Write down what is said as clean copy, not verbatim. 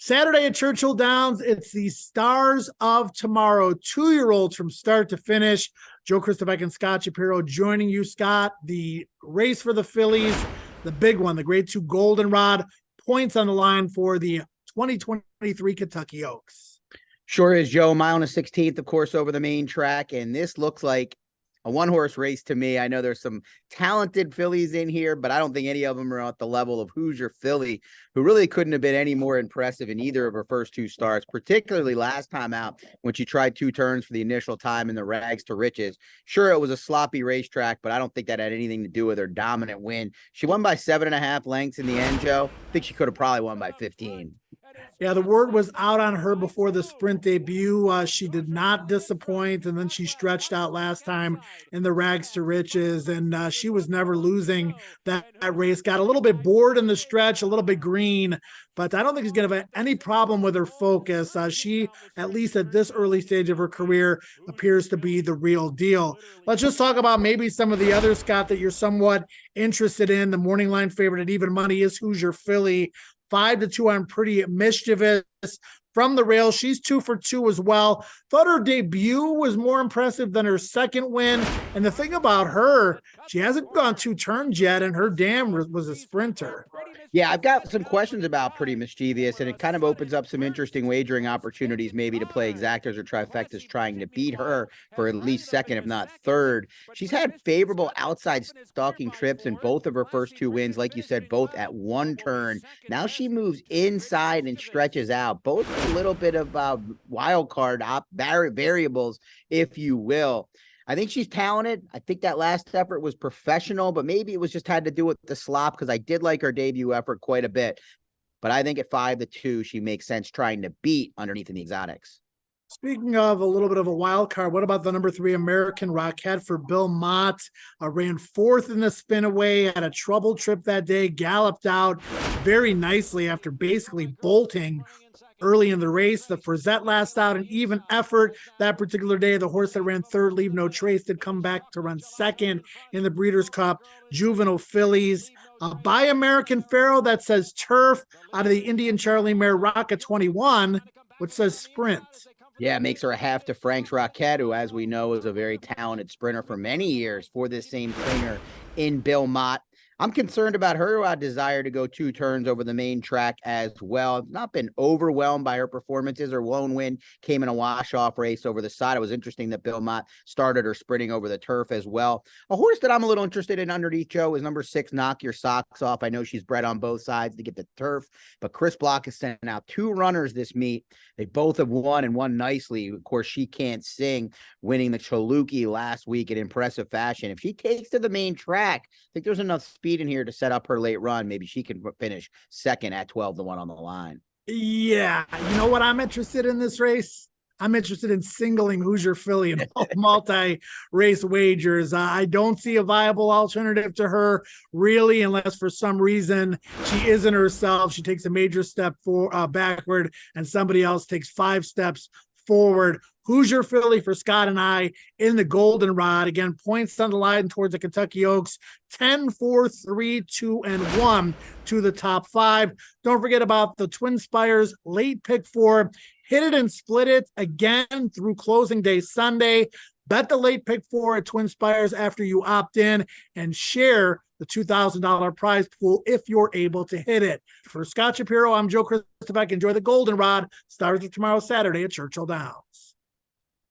Saturday at Churchill Downs, it's the Stars of Tomorrow, 2-year-olds from start to finish. Joe Kristufek and Scott Shapiro joining you, Scott. The race for the fillies, the big one, the grade 2 goldenrod, points on the line for the 2023 Kentucky Oaks. Sure is, Joe. Mile and a 16th, of course, over the main track, and this looks like a one-horse race to me. I know there's some talented fillies in here, but I don't think any of them are at the level of Hoosier Philly, who really couldn't have been any more impressive in either of her first two starts, particularly last time out when she tried 2 turns for the initial time in the rags to riches. Sure, it was a sloppy racetrack, but I don't think that had anything to do with her dominant win. She won by 7.5 lengths in the end, Joe. I think she could have probably won by 15. Yeah, the word was out on her before the sprint debut. She did not disappoint, and then she stretched out last time in the rags to riches, and she was never losing that race. Got a little bit bored in the stretch, a little bit green, but I don't think she's going to have any problem with her focus. She, at least at this early stage of her career, appears to be the real deal. Let's just talk about maybe some of the others, Scott, that you're somewhat interested in. The morning line favorite at even money is Hoosier Philly. 5-2 on Pretty Mischievous from the rail. She's 2 for 2 as well. Thought her debut was more impressive than her second win. And the thing about her, she hasn't gone 2 turns yet, and her dam was a sprinter. Yeah, I've got some questions about Pretty Mischievous, and it kind of opens up some interesting wagering opportunities, maybe to play exactas or trifectas trying to beat her for at least second, if not third. She's had favorable outside stalking trips in both of her first 2 wins, like you said, both at 1 turn. Now she moves inside and stretches out, both a little bit of wild card variables, if you will. I think she's talented. I think that last effort was professional, but maybe it was just had to do with the slop, because I did like her debut effort quite a bit. But I think at 5-2, she makes sense trying to beat underneath in the exotics. Speaking of a little bit of a wild card, what about the number 3 American Rocket for Bill Mott? Ran 4th in the spin away, had a trouble trip that day, galloped out very nicely after basically bolting early in the race. The Frizette last out, an even effort that particular day. The horse that ran 3rd, Leave No Trace, did come back to run 2nd in the Breeders' Cup. Juvenile fillies. By American Pharaoh that says turf out of the Indian Charlie Mare Rocket 21, which says sprint. Yeah, it makes her a half to Frank's Rocket, who, as we know, is a very talented sprinter for many years for this same trainer in Bill Mott. I'm concerned about her desire to go 2 turns over the main track as well. I've not been overwhelmed by her performances. Her lone win came in a wash-off race over the side. It was interesting that Bill Mott started her sprinting over the turf as well. A horse that I'm a little interested in underneath, Joe, is number 6, Knock Your Socks Off. I know she's bred on both sides to get the turf, but Chris Block has sent out 2 runners this meet. They both have won and won nicely. Of course, She Can't Sing, winning the Chaluki last week in impressive fashion. If she takes to the main track, I think there's enough speed in here to set up her late run. Maybe she can finish second at 12-1 on the line. Yeah. You know what I'm interested in this race? I'm interested in singling Hoosier Philly in multi-race wagers. I don't see a viable alternative to her, really, unless for some reason she isn't herself. She takes a major step backward, and somebody else takes 5 steps forward. Hoosier Philly for Scott and I in the goldenrod. Again, points on the line towards the Kentucky Oaks. 10, 4, 3, 2, and 1 to the top 5. Don't forget about the Twin Spires late pick 4. Hit it and split it again through closing day Sunday. Bet the late pick 4 at Twin Spires after you opt in, and share the $2,000 prize pool if you're able to hit it. For Scott Shapiro, I'm Joe Kristufek. Enjoy the goldenrod. Stars of tomorrow, Saturday at Churchill Downs.